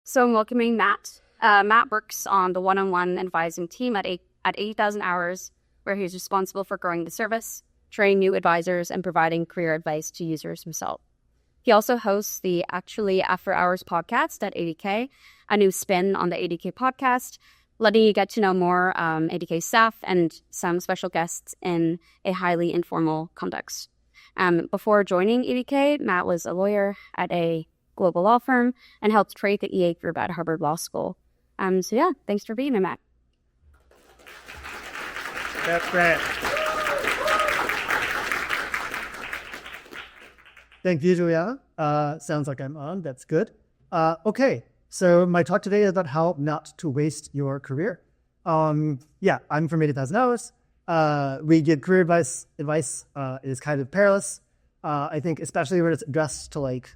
So I'm welcoming Matt. Matt works on the one-on-one advising team at 80,000 hours, where he's responsible for growing the service, training new advisors, and providing career advice to users himself. He also hosts the Actually After Hours podcast at 80K, a new spin on the 80K podcast, letting you get to know more 80K staff and some special guests in a highly informal context. Before joining 80K, Matt was a lawyer at a global law firm and helped create the EA group at Harvard Law School. Thanks for being here, Matt. That's great. Thank you, Julia. Sounds like I'm on. That's good. Okay, so my talk today is about how not to waste your career. I'm from 80,000 Hours. We give career advice. Advice is kind of perilous. I think especially when it's addressed to like,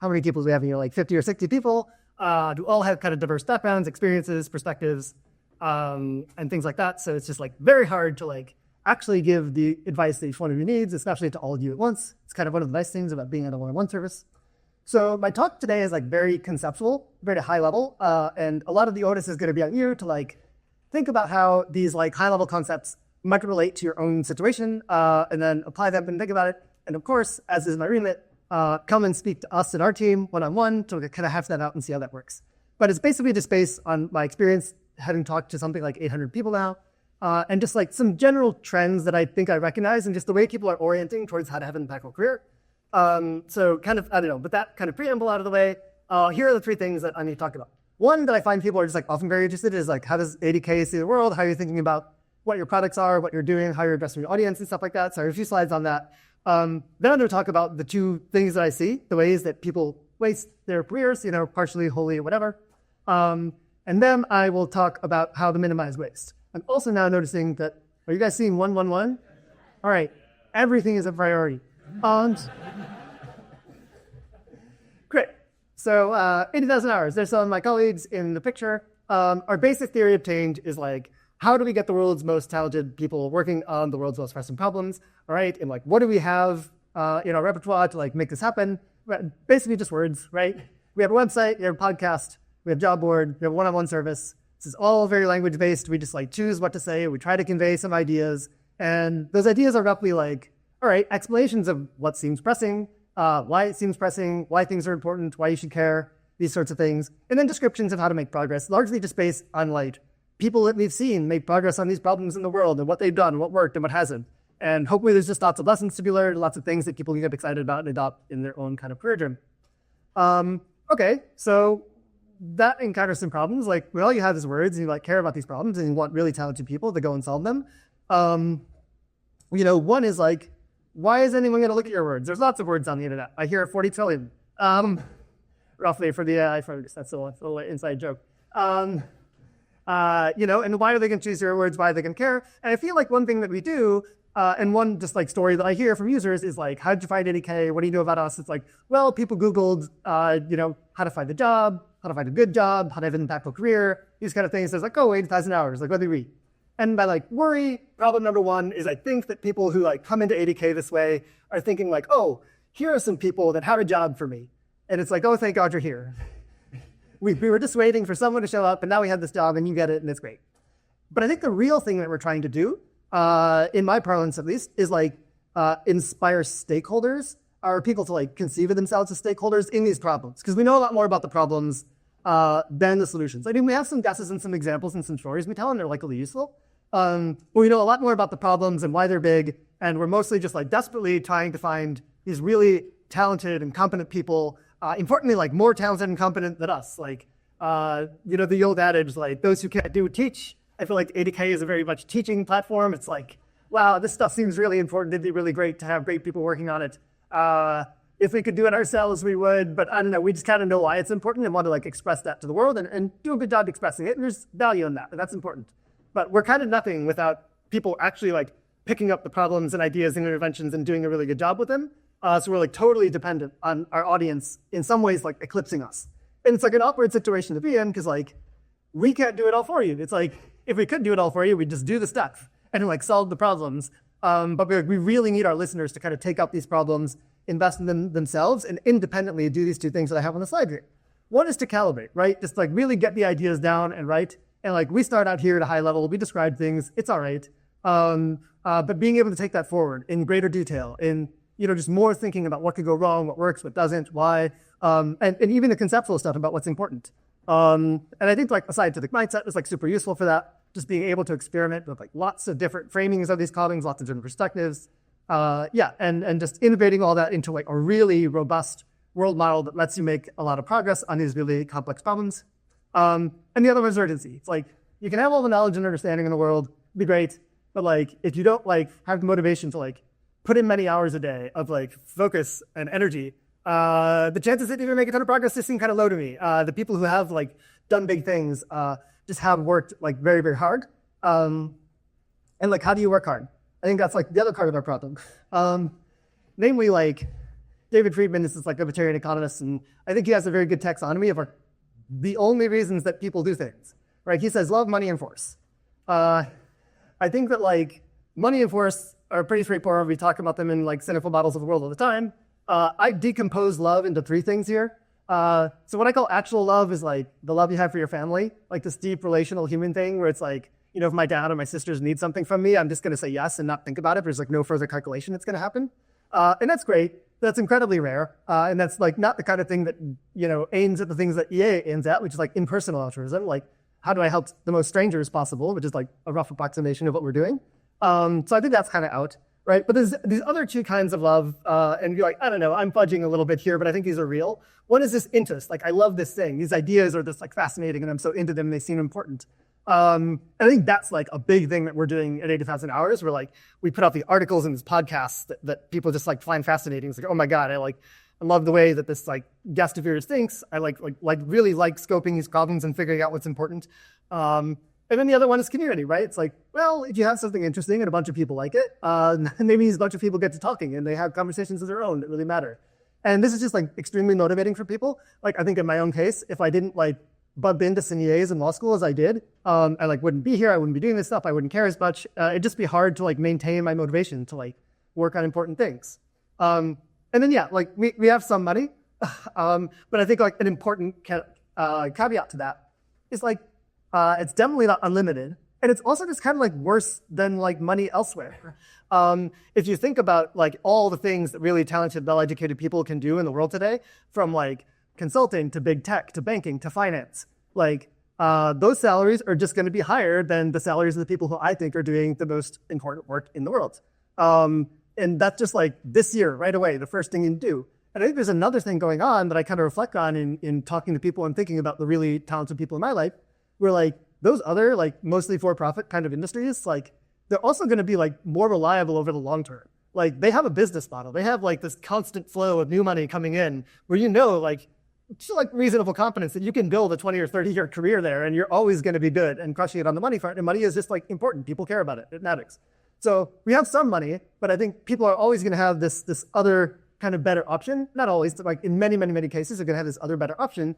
how many people do we have here? Like 50 or 60 people who all have kind of diverse backgrounds, experiences, perspectives, and things like that. So it's just like very hard to like actually give the advice that each one of you needs, especially to all of you at once. It's kind of one of the nice things about being at a one-on-one service. So my talk today is like very conceptual, very high level, and a lot of the onus is going to be on you to like think about how these like high-level concepts might relate to your own situation, and then apply them and think about it. And of course, as is my remit, come and speak to us and our team one-on-one to kind of hash that out and see how that works. But it's basically just based on my experience having talked to something like 800 people now, and just like some general trends that I think I recognize and just the way people are orienting towards how to have an impactful career. So kind of, I don't know, but that kind of preamble out of the way, here are the three things that I need to talk about. One that I find people are just like often very interested in is like, how does 80K see the world? How are you thinking about what your products are, what you're doing, how you're addressing your audience and stuff like that. So I have a few slides on that. Then I'm going to talk about the two things that I see, the ways that people waste their careers, partially, wholly, whatever. And then I will talk about how to minimize waste. I'm also now noticing that, are you guys seeing 111? All right, everything is a priority. Great. So 80,000 hours. There's some of my colleagues in the picture. Our basic theory obtained is like, how do we get the world's most talented people working on the world's most pressing problems? All right, and like, what do we have in our repertoire to like make this happen? Basically just words, right? We have a website, we have a podcast, we have a job board, we have a one-on-one service. This is all very language-based. We just like choose what to say. We try to convey some ideas. And those ideas are roughly like, all right, explanations of what seems pressing, why it seems pressing, why things are important, why you should care, these sorts of things. And then descriptions of how to make progress, largely just based on like people that we've seen make progress on these problems in the world and what they've done, what worked and what hasn't. And hopefully there's just lots of lessons to be learned, lots of things that people can get excited about and adopt in their own kind of career journey. Okay, so that encounters some problems. Like, all you have is words and you like care about these problems and you want really talented people to go and solve them. One is like, why is anyone going to look at your words? There's lots of words on the internet. I hear 40 trillion, roughly for the iPhone. That's a little inside joke. And why are they going to choose your words? Why are they going to care? And I feel like one thing that we do, and one just like story that I hear from users is like, how did you find 80K? What do you know about us? It's like, well, people Googled, how to find a job, how to find a good job, how to have an impactful career, these kind of things. It's like, oh, 80,000 hours, like what do you read? And by like worry, problem number one is I think that people who like come into 80K this way are thinking like, oh, here are some people that have a job for me. And it's like, oh, thank God you're here. We were just waiting for someone to show up, and now we have this job, and you get it, and it's great. But I think the real thing that we're trying to do, in my parlance at least, is like inspire stakeholders, or people to like conceive of themselves as stakeholders in these problems, because we know a lot more about the problems than the solutions. I mean, we have some guesses and some examples and some stories we tell, and they're likely useful. But we know a lot more about the problems and why they're big, and we're mostly just like desperately trying to find these really talented and competent people. Importantly, like more talented and competent than us. Like, the old adage, like those who can't do teach. I feel like 80K is a very much teaching platform. It's like, wow, this stuff seems really important. It'd be really great to have great people working on it. If we could do it ourselves, we would. But I don't know, we just kind of know why it's important and want to like express that to the world and do a good job expressing it. And there's value in that, and that's important. But we're kind of nothing without people actually like picking up the problems and ideas and interventions and doing a really good job with them. So we're like totally dependent on our audience in some ways like eclipsing us. And it's like an awkward situation to be in because like we can't do it all for you. It's like if we could do it all for you, we'd just do the stuff and like solve the problems. But we really need our listeners to kind of take up these problems, invest in them themselves, and independently do these two things that I have on the slide here. One is to calibrate, right? Just like really get the ideas down and right. And like we start out here at a high level, we describe things, it's all right. But being able to take that forward in greater detail, in just more thinking about what could go wrong, what works, what doesn't, why, and even the conceptual stuff about what's important. And I think like a scientific mindset is like super useful for that. Just being able to experiment with like lots of different framings of these callings, lots of different perspectives. And just integrating all that into like a really robust world model that lets you make a lot of progress on these really complex problems. And the other one is urgency. It's like you can have all the knowledge and understanding in the world, it'd be great, but like if you don't like have the motivation to like put in many hours a day of like focus and energy, the chances that you're gonna make a ton of progress just seem kind of low to me. The people who have like done big things just have worked like very, very hard. And like, how do you work hard? I think that's like the other part of our problem. Namely, like David Friedman is this like libertarian economist, and I think he has a very good taxonomy of the only reasons that people do things. Right? He says love, money, and force. I think that like money and force are pretty straightforward. We talk about them in like cynical models of the world all the time. I decompose love into three things here. So what I call actual love is like the love you have for your family, like this deep relational human thing where it's like, if my dad or my sisters need something from me, I'm just going to say yes and not think about it. There's like no further calculation that's going to happen. And that's great. That's incredibly rare. And that's like not the kind of thing that, aims at the things that EA aims at, which is like impersonal altruism. Like, how do I help the most strangers possible, which is like a rough approximation of what we're doing. So I think that's kind of out, right? But there's these other two kinds of love. And you're like, I don't know, I'm fudging a little bit here, but I think these are real. One is this interest. Like, I love this thing. These ideas are just like fascinating and I'm so into them. And they seem important. And I think that's like a big thing that we're doing at 80,000 Hours. Where like we put out the articles and these podcasts that people just like find fascinating. It's like, oh my God, I love the way that this like guest of yours thinks. I really like scoping these problems and figuring out what's important. And then the other one is community, right? It's like, well, if you have something interesting and a bunch of people like it, maybe a bunch of people get to talking and they have conversations of their own that really matter. And this is just like extremely motivating for people. Like I think in my own case, if I didn't like bump into some EAs in law school as I did, I like wouldn't be here. I wouldn't be doing this stuff. I wouldn't care as much. It'd just be hard to like maintain my motivation to like work on important things. And then yeah, like we have some money, but I think like an important caveat to that is like it's definitely not unlimited, and it's also just kind of like worse than like money elsewhere. If you think about like all the things that really talented, well-educated people can do in the world today, from like consulting to big tech to banking to finance, like those salaries are just going to be higher than the salaries of the people who I think are doing the most important work in the world. And that's just like this year, right away, the first thing you do. And I think there's another thing going on that I kind of reflect on in talking to people and thinking about the really talented people in my life, where like those other like mostly for-profit kind of industries, like they're also going to be like more reliable over the long term. Like they have a business model. They have like this constant flow of new money coming in where like just like reasonable confidence that you can build a 20 or 30 year career there and you're always going to be good and crushing it on the money front. And money is just like important. People care about it. It matters. So we have some money, but I think people are always going to have this other kind of better option. Not always, but like in many, many, many cases, they're going to have this other better option.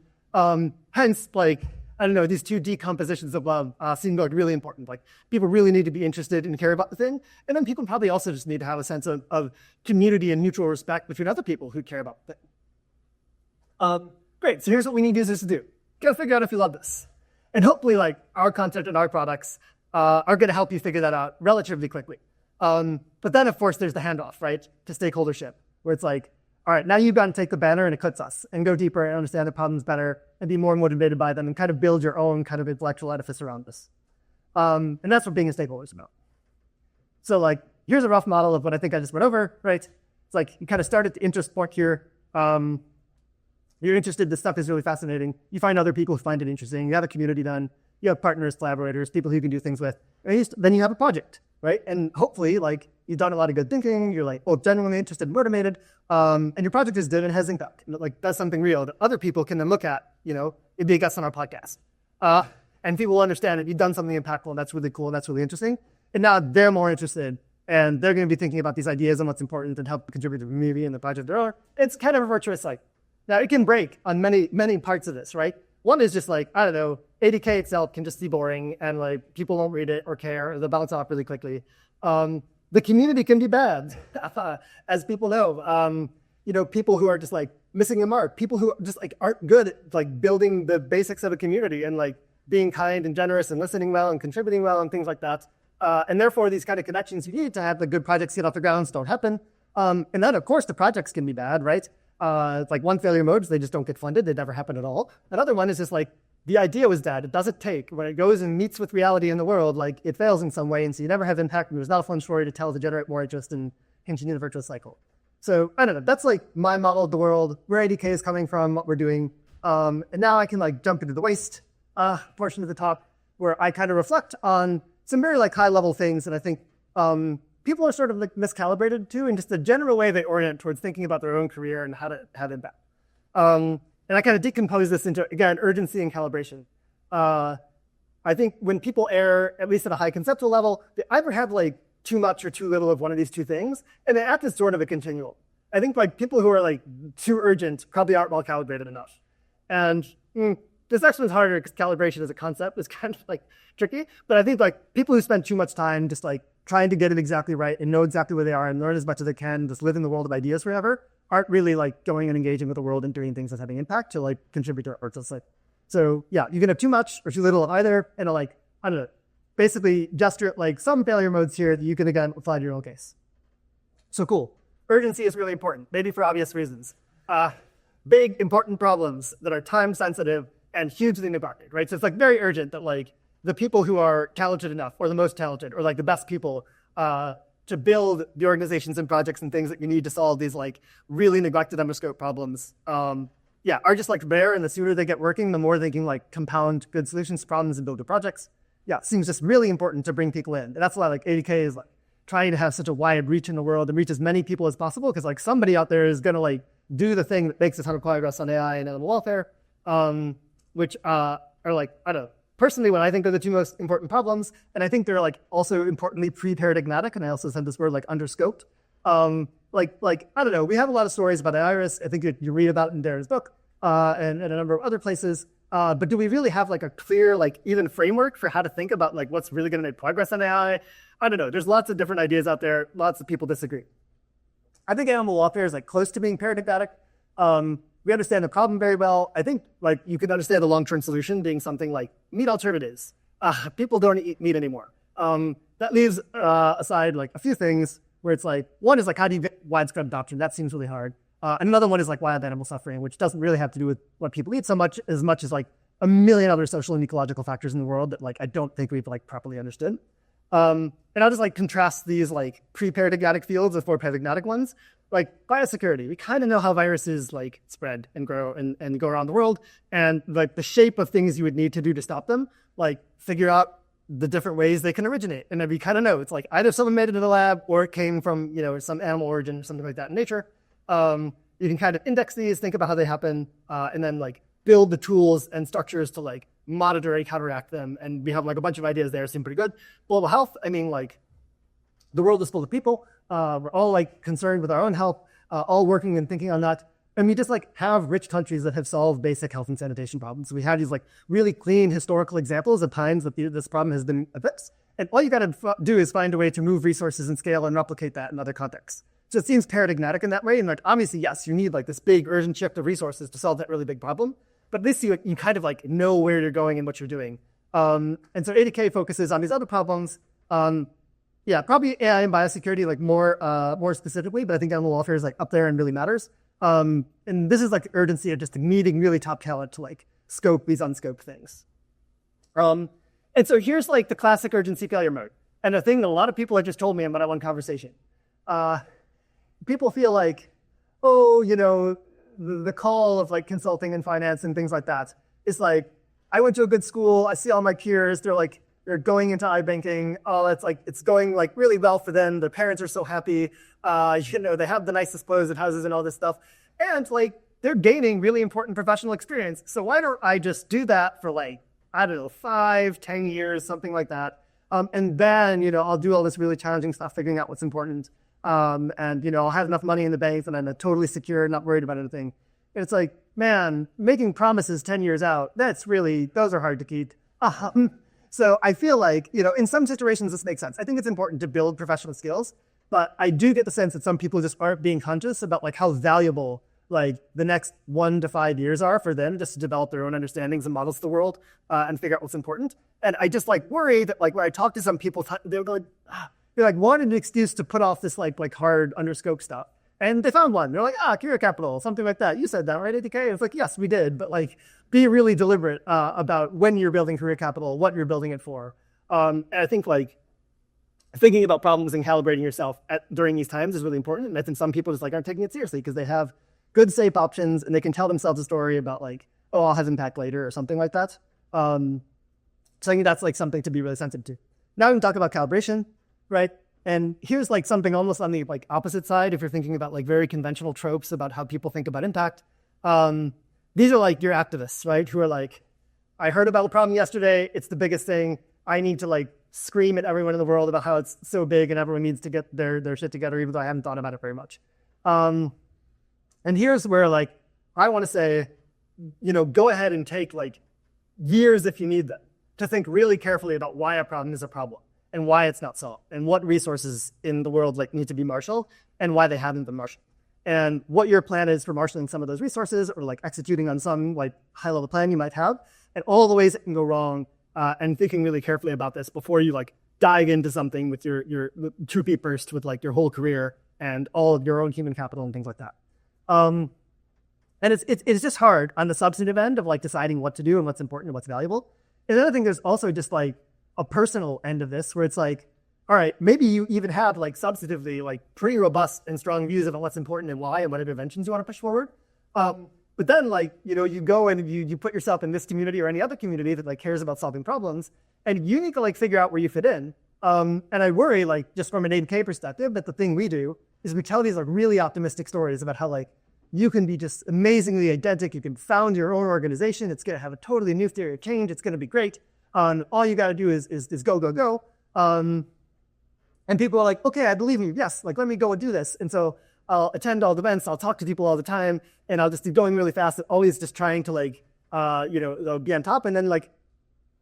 Hence, like, I don't know, these two decompositions of love seem like really important. Like people really need to be interested and care about the thing. And then people probably also just need to have a sense of community and mutual respect between other people who care about the thing. Great, so here's what we need users to do. Go figure out if you love this. And hopefully like our content and our products are going to help you figure that out relatively quickly. But then of course there's the handoff, right, to stakeholdership, where it's like, all right, now you've got to take the banner and eclipse and go deeper and understand the problems better and be more motivated by them and kind of build your own kind of intellectual edifice around this. And that's what being a stakeholder is about. So like, here's a rough model of what I think I just went over, right? It's like you kind of start at the interest point here. You're interested, this stuff is really fascinating. You find other people who find it interesting. You have a community done. You have partners, collaborators, people who you can do things with. And then you have a project, right? And hopefully, like, you've done a lot of good thinking. You're like, genuinely interested and motivated. And your project is good and has impact. And like, that's something real that other people can then look at, it'd be a guest on our podcast. And people will understand that you've done something impactful and that's really cool and that's really interesting. And now they're more interested and they're going to be thinking about these ideas and what's important and help contribute to the community and the project they're on. It's kind of a virtuous cycle. Now, it can break on many, many parts of this, right? One is just like, I don't know, ADK itself can just be boring and like people won't read it or care. They'll bounce off really quickly. The community can be bad, as people know. people who are just like missing the mark, people who just like aren't good at like building the basics of a community and like being kind and generous and listening well and contributing well and things like that. And therefore, these kind of connections you need to have the good projects get off the ground don't happen. And then, of course, the projects can be bad, right? It's like one failure mode, so they just don't get funded. They never happen at all. Another one is just like the idea was dead. It doesn't take. When it goes and meets with reality in the world, like it fails in some way, and so you never have impact. And there's not a fun story to tell to generate more interest and continue the virtuous cycle. So I don't know. That's like my model of the world, where ADK is coming from, what we're doing. And now I can like jump into the waste portion of the talk, where I kind of reflect on some very like high level things that I think people are sort of like miscalibrated to, in just the general way they orient towards thinking about their own career and how to impact. And I kind of decompose this into, again, urgency and calibration. I think when people err, at least at a high conceptual level, they either have like too much or too little of one of these two things, and they act as sort of a continuum. I think like people who are like too urgent probably aren't well calibrated enough. And this next one's harder because calibration as a concept is kind of like tricky. But I think like people who spend too much time just like trying to get it exactly right and know exactly where they are and learn as much as they can, just live in the world of ideas forever, aren't really like going and engaging with the world and doing things that's having impact to like contribute to our arts. So yeah, you can have too much or too little of either, and like, I don't know, basically gesture at like some failure modes here that you can again apply to your own case. So cool. Urgency is really important, maybe for obvious reasons. Big, important problems that are time sensitive and hugely neglected, right? So it's like very urgent that like the people who are talented enough, or the most talented, or like the best people to build the organizations and projects and things that you need to solve these like really neglected underscope problems, are just like rare. And the sooner they get working, the more they can like compound good solutions to problems and build good projects. Yeah, it seems just really important to bring people in. And that's why like ADK is like trying to have such a wide reach in the world and reach as many people as possible, because like somebody out there is going to like do the thing that makes a ton of progress on AI and animal welfare, which are like, I don't know, personally, when I think are the two most important problems, and I think they're like also importantly pre-paradigmatic, and I also said this word like underscoped. Like I don't know, we have a lot of stories about Iris. I think you read about it in Darren's book and a number of other places. But do we really have like a clear like even framework for how to think about like what's really going to make progress on AI? I don't know. There's lots of different ideas out there. Lots of people disagree. I think animal welfare is like close to being paradigmatic. We understand the problem very well. I think like you can understand the long-term solution being something like meat alternatives. People don't eat meat anymore. That leaves aside like a few things where it's like, one is like, how do you get widespread adoption? That seems really hard. And another one is like wild animal suffering, which doesn't really have to do with what people eat so much as like a million other social and ecological factors in the world that like I don't think we've like properly understood. And I'll just like contrast these like pre-paradigmatic fields with more paradigmatic ones. Like biosecurity, we kind of know how viruses like spread and grow and go around the world, and like the shape of things you would need to do to stop them, like figure out the different ways they can originate. And we kind of know it's like either someone made it in the lab or it came from, some animal origin or something like that in nature. You can kind of index these, think about how they happen, and then like build the tools and structures to like monitor and counteract them. And we have like a bunch of ideas there, seem pretty good. Global health, I mean, like the world is full of people. We're all like concerned with our own health, all working and thinking on that. And we just like have rich countries that have solved basic health and sanitation problems. So we have these like really clean historical examples of times that this problem has been fixed. And all you got to do is find a way to move resources and scale and replicate that in other contexts. So it seems paradigmatic in that way. And like, obviously, yes, you need like this big urgent shift of resources to solve that really big problem. But at least you kind of like know where you're going and what you're doing. And so ADK focuses on these other problems. Probably AI and biosecurity like more specifically, but I think animal welfare is like up there and really matters. And this is like the urgency of just needing really top talent to like scope these unscoped things. And so here's like the classic urgency failure mode. And the thing that a lot of people have just told me in my one conversation. People feel like, the call of like consulting and finance and things like that is like, I went to a good school, I see all my peers, they're going into iBanking. Oh, it's going like really well for them. Their parents are so happy. They have the nicest clothes and houses and all this stuff. And like, they're gaining really important professional experience. So why don't I just do that for like, 5-10 years, something like that. And then, I'll do all this really challenging stuff, figuring out what's important. And I'll have enough money in the bank and I'm totally secure, not worried about anything. And it's like, man, making promises 10 years out, those are hard to keep. So I feel like, in some situations this makes sense. I think it's important to build professional skills, But I do get the sense that some people just aren't being conscious about like how valuable like the next 1 to 5 years are for them just to develop their own understandings and models of the world and figure out what's important. And I just like worry that like when I talk to some people, they're like wanted an excuse to put off this like hard underscope stuff. And they found one. They're like, career capital, something like that. You said that, right, ADK? It's like, yes, we did. But like, be really deliberate about when you're building career capital, what you're building it for. And I think like thinking about problems and calibrating yourself during these times is really important. And I think some people just like aren't taking it seriously because they have good, safe options and they can tell themselves a story about like, oh, I'll have impact later or something like that. So I think that's like something to be really sensitive to. Now we can talk about calibration, right? And here's like something almost on the like opposite side. If you're thinking about like very conventional tropes about how people think about impact, these are like your activists, right? Who are like, I heard about a problem yesterday. It's the biggest thing. I need to like scream at everyone in the world about how it's so big and everyone needs to get their shit together, even though I haven't thought about it very much. And here's where like, I want to say, go ahead and take like years if you need them to think really carefully about why a problem is a problem and why it's not solved and what resources in the world like need to be marshaled and why they haven't been marshaled. And what your plan is for marshaling some of those resources or like executing on some like high level plan you might have and all the ways it can go wrong and thinking really carefully about this before you like dive into something with your true peep burst with like your whole career and all of your own human capital and things like that. And it's just hard on the substantive end of like deciding what to do and what's important and what's valuable. And the other thing, there's also just like a personal end of this where it's like, all right, maybe you even have like substantively like pretty robust and strong views about what's important and why and what interventions you want to push forward. But then like, you go and you put yourself in this community or any other community that like cares about solving problems and you need to like figure out where you fit in. And I worry like just from an ADK perspective that the thing we do is we tell these like really optimistic stories about how like you can be just amazingly identical. You can found your own organization. It's going to have a totally new theory of change. It's going to be great. All you got to do is go. And people are like, okay, I believe in you. Yes, like let me go and do this. And so I'll attend all the events. I'll talk to people all the time, and I'll just be going really fast and always just trying to like, be on top. And then like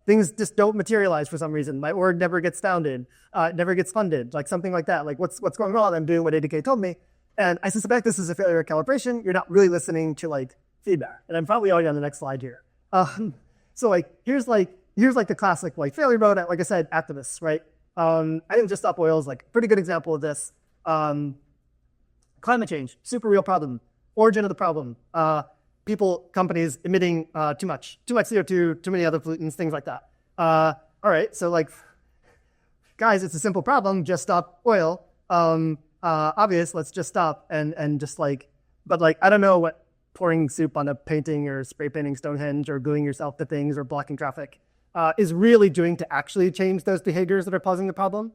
things just don't materialize for some reason. My org never gets founded, never gets funded, like something like that. Like what's going on? I'm doing what ADK told me. And I suspect this is a failure of calibration. You're not really listening to like feedback. And I'm probably already on the next slide here. So like here's the classic like failure mode. Like I said, activists, right? I think Just Stop Oil is like a pretty good example of this. Climate change, super real problem. Origin of the problem. People, companies emitting too much CO2, too many other pollutants, things like that. All right, so like, guys, it's a simple problem. Just stop oil. Obvious, let's just stop and just like, but like, I don't know what pouring soup on a painting or spray painting Stonehenge or gluing yourself to things or blocking traffic is really doing to actually change those behaviors that are causing the problem.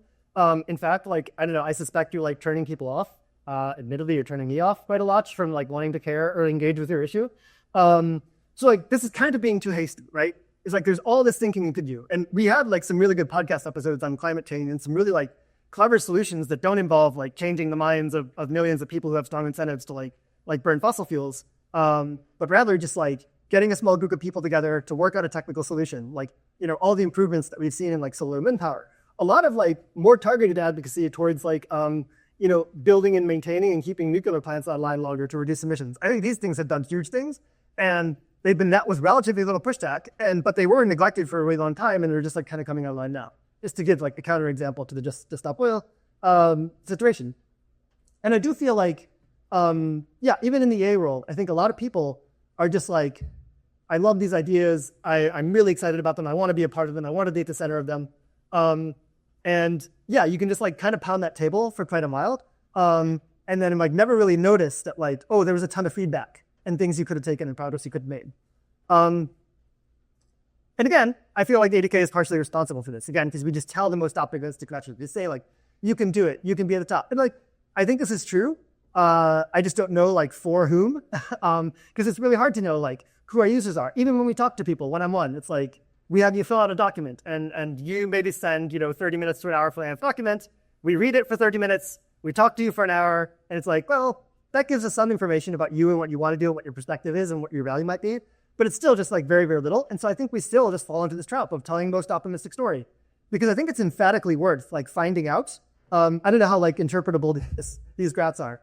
In fact, like, I don't know, I suspect you're like turning people off. Admittedly, you're turning me off quite a lot from like wanting to care or engage with your issue. So like, this is kind of being too hasty, right? It's like, there's all this thinking you could do. And we had like some really good podcast episodes on climate change and some really like clever solutions that don't involve like changing the minds of millions of people who have strong incentives to like burn fossil fuels. But rather just like getting a small group of people together to work out a technical solution. Like, all the improvements that we've seen in like solar and wind power, a lot of like more targeted advocacy towards like, building and maintaining and keeping nuclear plants online longer to reduce emissions. I think these things have done huge things and they've been met with relatively little pushback, but they were neglected for a really long time and they're just like kind of coming online now. Just to give like a counterexample to the just stop oil situation. And I do feel like, even in the EA world, I think a lot of people are just like, I love these ideas. I'm really excited about them. I want to be a part of them. I want to be at the center of them. And yeah, you can just like kind of pound that table for quite a while. And then like never really notice that like, oh, there was a ton of feedback and things you could have taken and progress you could have made. And again, I feel like the ADK is partially responsible for this. Again, because we just tell the most optimistic message. We say like, you can do it. You can be at the top. And like, I think this is true. I just don't know like for whom, because it's really hard to know like who our users are. Even when we talk to people one-on-one, it's like, we have you fill out a document and you maybe spend 30 minutes to an hour filling out a document. We read it for 30 minutes. We talk to you for an hour. And it's like, well, that gives us some information about you and what you want to do, what your perspective is and what your value might be. But it's still just like very, very little. And so I think we still just fall into this trap of telling the most optimistic story. Because I think it's emphatically worth like finding out I don't know how like interpretable these graphs are.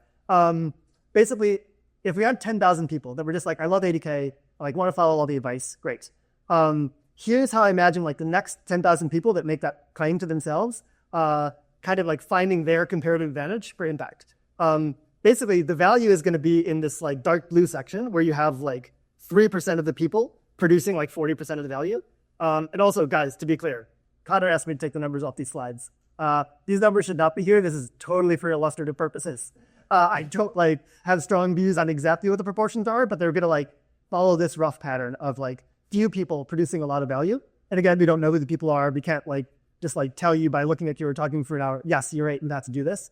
Basically, if we had 10,000 people that were just like, I love ADK, I like want to follow all the advice, great. Here's how I imagine like the next 10,000 people that make that claim to themselves, kind of like finding their comparative advantage for impact. Basically, the value is going to be in this like dark blue section where you have like 3% of the people producing like 40% of the value. And also, guys, to be clear, Connor asked me to take the numbers off these slides. These numbers should not be here. This is totally for illustrative purposes. I don't like have strong views on exactly what the proportions are, but they're going to like follow this rough pattern of like few people producing a lot of value. And again, we don't know who the people are. We can't like just like tell you by looking at you or talking for an hour, yes, you're right, and that's to do this.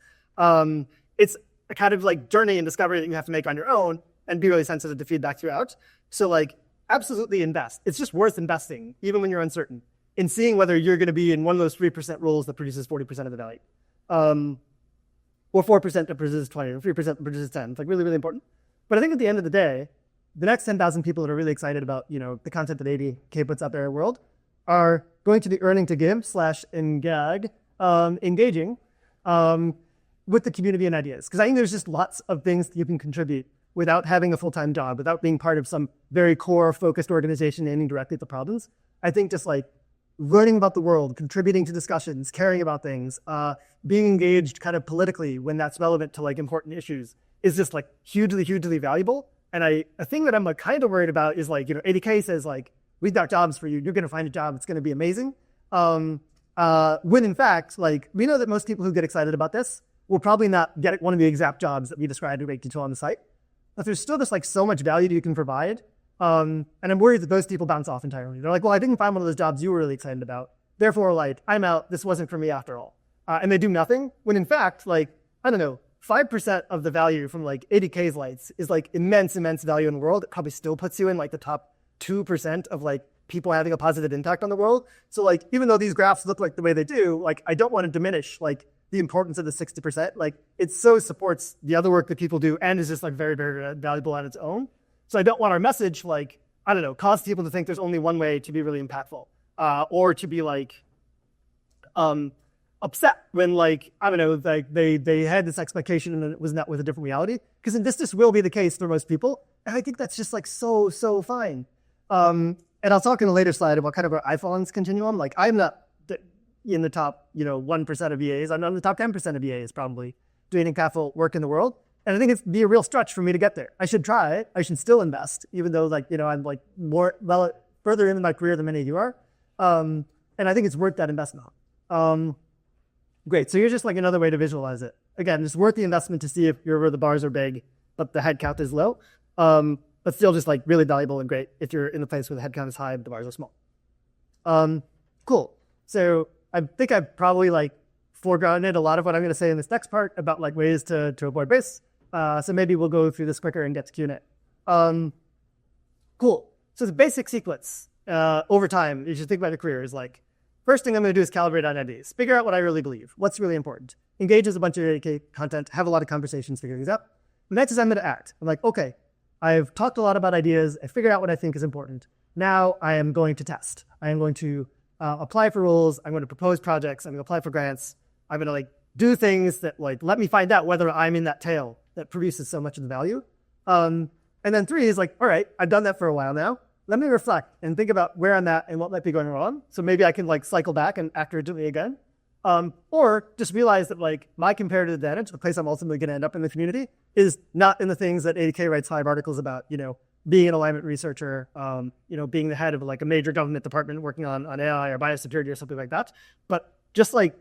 It's a kind of like journey and discovery that you have to make on your own and be really sensitive to feedback throughout. So like absolutely invest. It's just worth investing, even when you're uncertain, in seeing whether you're going to be in one of those 3% rules that produces 40% of the value. Or 4% that produces 20, or 3% that produces 10. It's like really, really important. But I think at the end of the day, the next 10,000 people that are really excited about, you know, the content that ADK puts out there in the world are going to be earning to give / engag, engaging with the community and ideas. Because I think there's just lots of things that you can contribute without having a full-time job, without being part of some very core focused organization aiming directly at the problems. I think just like learning about the world, contributing to discussions, caring about things, being engaged kind of politically when that's relevant to like important issues is just like hugely, hugely valuable. And a thing that I'm like kind of worried about is like, you know, ADK says like, we've got jobs for you. You're going to find a job. It's going to be amazing. When in fact, like we know that most people who get excited about this will probably not get one of the exact jobs that we described in EAGxToronto on the site. But there's still this like so much value that you can provide. And I'm worried that those people bounce off entirely. They're like, well, I didn't find one of those jobs you were really excited about. Therefore, like, I'm out. This wasn't for me after all. And they do nothing. When in fact, like, I don't know, 5% of the value from like ADK's lights is like immense, immense value in the world. It probably still puts you in like the top 2% of like people having a positive impact on the world. So like, even though these graphs look like the way they do, like, I don't want to diminish like the importance of the 60%. Like, it so supports the other work that people do and is just like very, very valuable on its own. So I don't want our message, like, I don't know, cause people to think there's only one way to be really impactful, or to be like upset when, like, I don't know, like they had this expectation and it was not with a different reality. Because this will be the case for most people, and I think that's just like so fine. And I'll talk in a later slide about kind of our iPhones continuum. Like, I'm not in the top, 1% of EAs. I'm not in the top 10% of EAs probably doing impactful work in the world. And I think it's be a real stretch for me to get there. I should try. I should still invest, even though I'm like further in my career than many of you are. And I think it's worth that investment. Great. So here's just like another way to visualize it. Again, it's worth the investment to see if the bars are big, but the head count is low. But still just like really valuable and great if you're in the place where the head count is high, but the bars are small. Cool. So I think I've probably like foregrounded a lot of what I'm going to say in this next part about like ways to avoid waste. So maybe we'll go through this quicker and get to Q&A. Cool. So the basic sequence over time, you should think about your career is like, first thing I'm going to do is calibrate on ideas. Figure out what I really believe. What's really important. Engage with a bunch of ADK content. Have a lot of conversations, figure these out. The next is I'm going to act. I'm like, okay, I've talked a lot about ideas. I figured out what I think is important. Now I am going to test. I am going to apply for roles. I'm going to propose projects. I'm going to apply for grants. I'm going to like do things that like let me find out whether I'm in that tail that produces so much of the value. And then 3 is like, all right, I've done that for a while now. Let me reflect and think about where I'm at and what might be going wrong. So maybe I can like cycle back and act urgently again. Or just realize that like my comparative advantage, the place I'm ultimately going to end up in the community, is not in the things that ADK writes 5 articles about, being an alignment researcher, being the head of like a major government department working on AI or biosecurity or something like that. But just like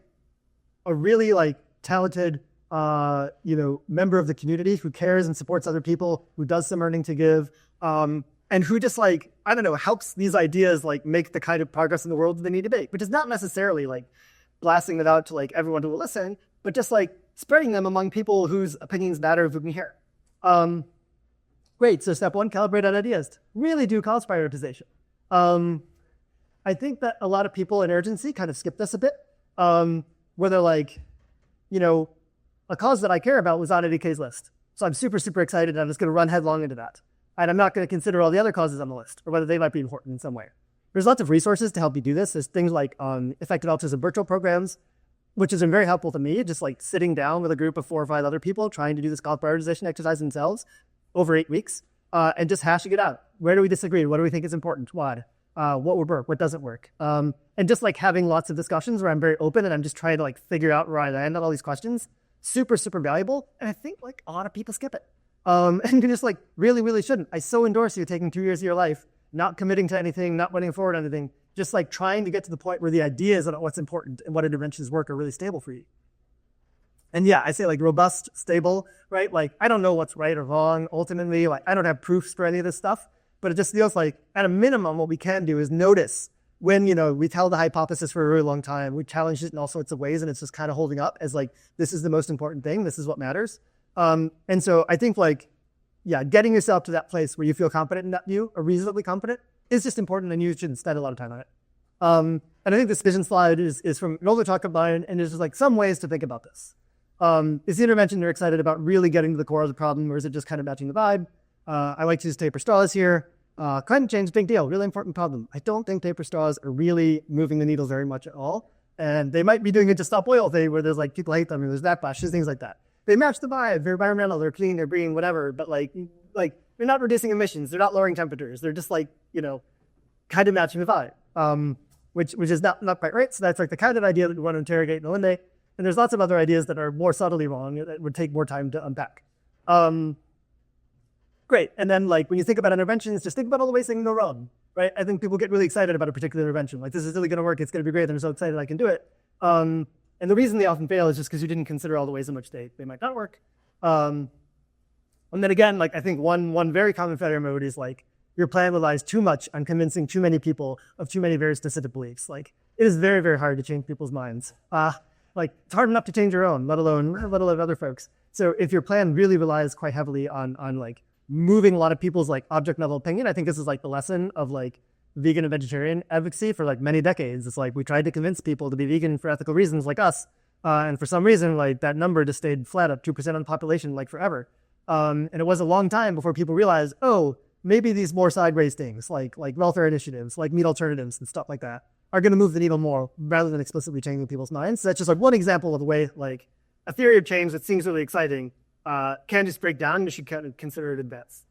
a really like talented, member of the community who cares and supports other people, who does some earning to give, and who just like, I don't know, helps these ideas like make the kind of progress in the world that they need to make, which is not necessarily like blasting it out to like everyone who will listen, but just like spreading them among people whose opinions matter, who can hear. Great. So step 1, calibrate on ideas. Really do cause prioritization. I think that a lot of people in urgency kind of skip this a bit, where they're like, a cause that I care about was on ADK's list. So I'm super, super excited, and I'm just going to run headlong into that. And I'm not going to consider all the other causes on the list, or whether they might be important in some way. There's lots of resources to help you do this. There's things like effective altruism virtual programs. which has been very helpful to me, just like sitting down with a group of 4 or 5 other people trying to do this golf prioritization exercise themselves over 8 weeks, and just hashing it out. Where do we disagree? What do we think is important? Why? What would work? What doesn't work? And just like having lots of discussions where I'm very open and I'm just trying to like figure out where I land on all these questions. Super, super valuable. And I think like a lot of people skip it. And you just like really shouldn't. I so endorse you taking 2 years of your life, not committing to anything, not moving forward on anything, just like trying to get to the point where the ideas about what's important and what interventions work are really stable for you. And yeah, I say like robust, stable, right? Like I don't know what's right or wrong. Ultimately, like I don't have proofs for any of this stuff, but it just feels like at a minimum, what we can do is notice when, we've held the hypothesis for a really long time, we challenged it in all sorts of ways, and it's just kind of holding up as like, this is the most important thing. This is what matters. And so I think like, yeah, getting yourself to that place where you feel confident in that view, or reasonably confident, is just important, and you should spend a lot of time on it. And I think this vision slide is from an older talk of mine, and there's just like some ways to think about this. Is the intervention you're excited about really getting to the core of the problem, or is it just kind of matching the vibe? I like to use paper straws here. Climate change, big deal, really important problem. I don't think paper straws are really moving the needle very much at all. And they might be doing it to stop oil thing where there's like people hate them, and there's backlash, things like that. They match the vibe, they're environmental, they're clean, they're green, whatever, but like they're not reducing emissions, they're not lowering temperatures, they're just like, kind of matching the vibe, which is not quite right. So that's like the kind of idea that we want to interrogate and eliminate. And there's lots of other ideas that are more subtly wrong that would take more time to unpack. Great. And then like when you think about interventions, just think about all the ways things can go wrong, right? I think people get really excited about a particular intervention. Like this is really going to work. It's going to be great. They're so excited I can do it. And the reason they often fail is just because you didn't consider all the ways in which they might not work. And then again, like I think one very common failure mode is like your plan relies too much on convincing too many people of too many very specific beliefs. Like it is very, very hard to change people's minds. Like it's hard enough to change your own, let alone other folks. So if your plan really relies quite heavily on like moving a lot of people's like object level opinion, I think this is like the lesson of like vegan and vegetarian advocacy for like many decades. It's like we tried to convince people to be vegan for ethical reasons like us. And for some reason, like that number just stayed flat at 2% of the population like forever. And it was a long time before people realized, oh, maybe these more sideways things like welfare initiatives, like meat alternatives and stuff like that are going to move the needle more rather than explicitly changing people's minds. So that's just like one example of the way like a theory of change that seems really exciting can just break down. You should kind of consider it advanced.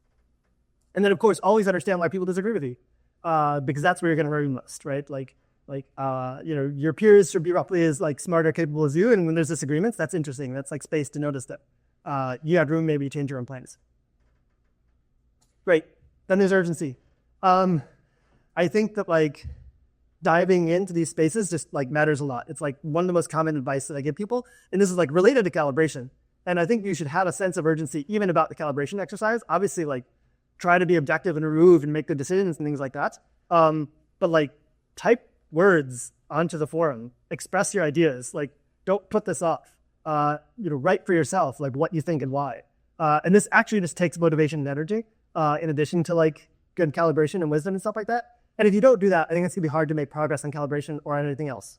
And then of course, always understand why people disagree with you, because that's where you're going to learn most, right? Like your peers should be roughly as like smart or capable as you. And when there's disagreements, that's interesting. That's like space to notice that. You have room maybe to change your own plans. Great. Then there's urgency. I think that like diving into these spaces just like matters a lot. It's like one of the most common advice that I give people. And this is like related to calibration. And I think you should have a sense of urgency even about the calibration exercise. Obviously, like try to be objective and remove and make good decisions and things like that. But like type words onto the forum, express your ideas. Like don't put this off. Write for yourself like what you think and why. And this actually just takes motivation and energy in addition to like good calibration and wisdom and stuff like that. And if you don't do that, I think it's going to be hard to make progress on calibration or on anything else.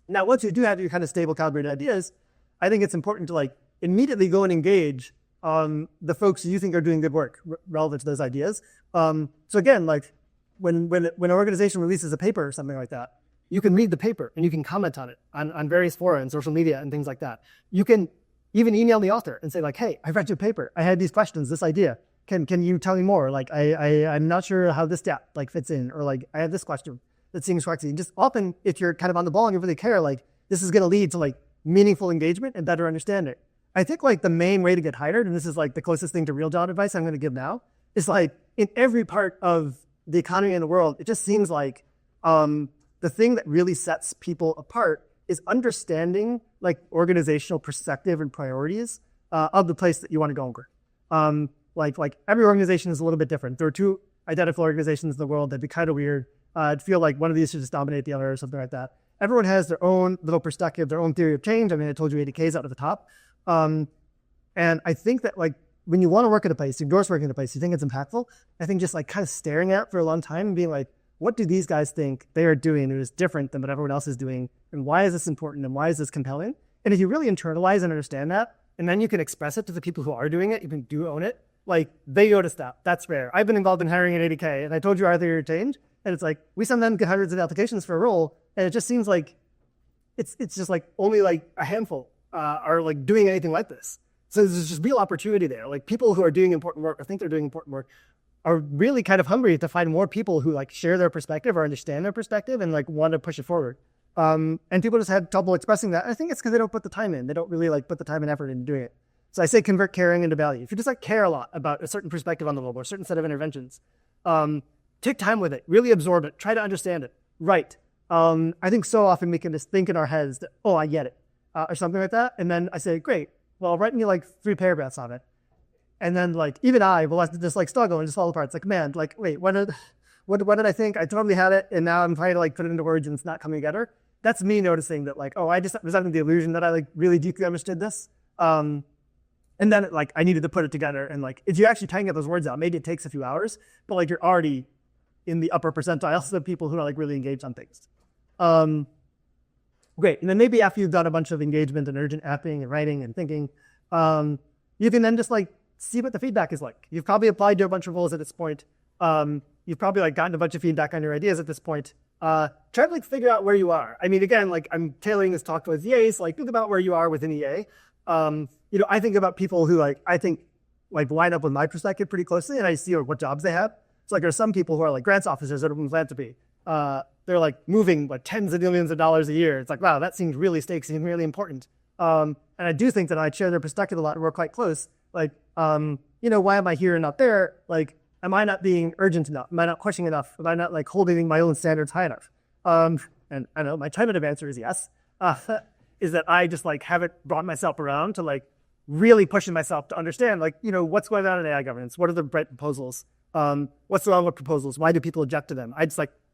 Now, once you do have your kind of stable calibrated ideas, I think it's important to like immediately go and engage the folks you think are doing good work relevant to those ideas. So again, like when an organization releases a paper or something like that, you can read the paper and you can comment on it on various forums, social media and things like that. You can even email the author and say like, hey, I read your paper. I had these questions, this idea. Can you tell me more? Like, I'm not sure how this step like fits in, or like, I have this question that seems quite easy. Just often, if you're kind of on the ball and you really care, like this is going to lead to like meaningful engagement and better understanding. I think like the main way to get hired, and this is like the closest thing to real job advice I'm going to give now, is like in every part of the economy in the world, it just seems like the thing that really sets people apart is understanding like organizational perspective and priorities of the place that you want to go over. Like every organization is a little bit different. There are 2 identical organizations in the world that'd be kind of weird. I'd feel like one of these should just dominate the other or something like that. Everyone has their own little perspective, their own theory of change. I mean, I told you 80Ks out at the top. And I think that like when you want to work at a place, you endorse working at a place, you think it's impactful. I think just like kind of staring at it for a long time and being like, what do these guys think they are doing that is different than what everyone else is doing? And why is this important? And why is this compelling? And if you really internalize and understand that, and then you can express it to the people who are doing it, you do own it, like they notice that. That's rare. I've been involved in hiring at 80K, and I told you our theory of change, and it's like we sometimes get hundreds of applications for a role, and it just seems like it's just like only like a handful are like doing anything like this. So there's just real opportunity there. Like people who are doing important work or think they're doing important work are really kind of hungry to find more people who like share their perspective or understand their perspective and like want to push it forward. And people just had trouble expressing that. I think it's because they don't put the time in. They don't really like put the time and effort into doing it. So I say convert caring into value. If you just like care a lot about a certain perspective on the world or a certain set of interventions, take time with it, really absorb it, try to understand it. Right. I think so often we can just think in our heads that, oh, I get it, or something like that. And then I say, great, well, write me like 3 paragraphs on it. And then like, even I will have to just like struggle and just fall apart. It's like, man, like, wait, what did I think? I totally had it. And now I'm trying to like put it into words and it's not coming together. That's me noticing that like, oh, I just was under the illusion that I like really deeply understood this. And then like, I needed to put it together. And like, if you actually try and get those words out, maybe it takes a few hours, but like you're already in the upper percentiles of people who are like really engaged on things. Great. And then maybe after you've done a bunch of engagement and urgent apping and writing and thinking, you can then just like see what the feedback is like. You've probably applied to a bunch of roles at this point. You've probably like gotten a bunch of feedback on your ideas at this point. Try to like figure out where you are. I mean, again, like I'm tailoring this talk towards EA, so like think about where you are within EA. I think about people who like, I think like line up with my perspective pretty closely and I see what jobs they have. So like there's some people who are like grants officers that are in philanthropy. They're like moving like tens of millions of dollars a year. It's like, wow, that seems really stakes and really important. And I do think that I share their perspective a lot and we're quite close. Like, why am I here and not there? Like, am I not being urgent enough? Am I not pushing enough? Am I not like holding my own standards high enough? And I know my tentative answer is yes. Is that I just like haven't brought myself around to like really pushing myself to understand like, what's going on in AI governance? What are the right proposals? What's wrong with proposals? Why do people object to them?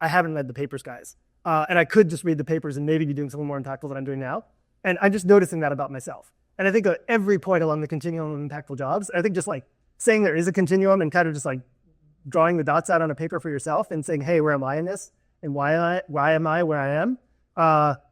I haven't read the papers, guys. And I could just read the papers and maybe be doing something more impactful than I'm doing now. And I'm just noticing that about myself. And I think at every point along the continuum of impactful jobs, I think just like saying there is a continuum and kind of just like drawing the dots out on a paper for yourself and saying, hey, where am I in this? And why am I where I am?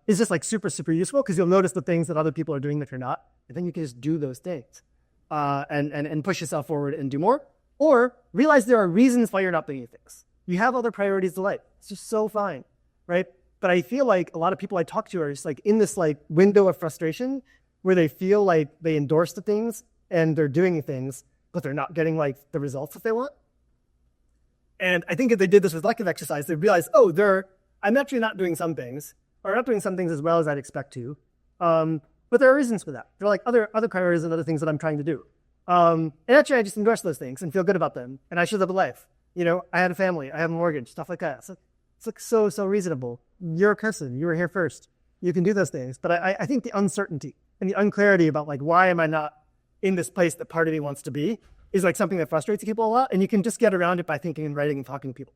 Is just like super, super useful because you'll notice the things that other people are doing that you're not. And then you can just do those things and push yourself forward and do more. Or realize there are reasons why you're not doing things. You have other priorities in life. It's just so fine, right? But I feel like a lot of people I talk to are just like in this like window of frustration where they feel like they endorse the things and they're doing things, but they're not getting like the results that they want. And I think if they did this reflective exercise, they'd realize, oh, I'm actually not doing some things, or not doing some things as well as I'd expect to. But there are reasons for that. There are like other priorities and other things that I'm trying to do. And actually, I just endorse those things and feel good about them. And I should live a life. I had a family, I have a mortgage, stuff like that. So it's like so reasonable. You're a person. You were here first. You can do those things. But I think the uncertainty and the unclarity about like, why am I not in this place that part of me wants to be is like something that frustrates people a lot. And you can just get around it by thinking and writing and talking to people.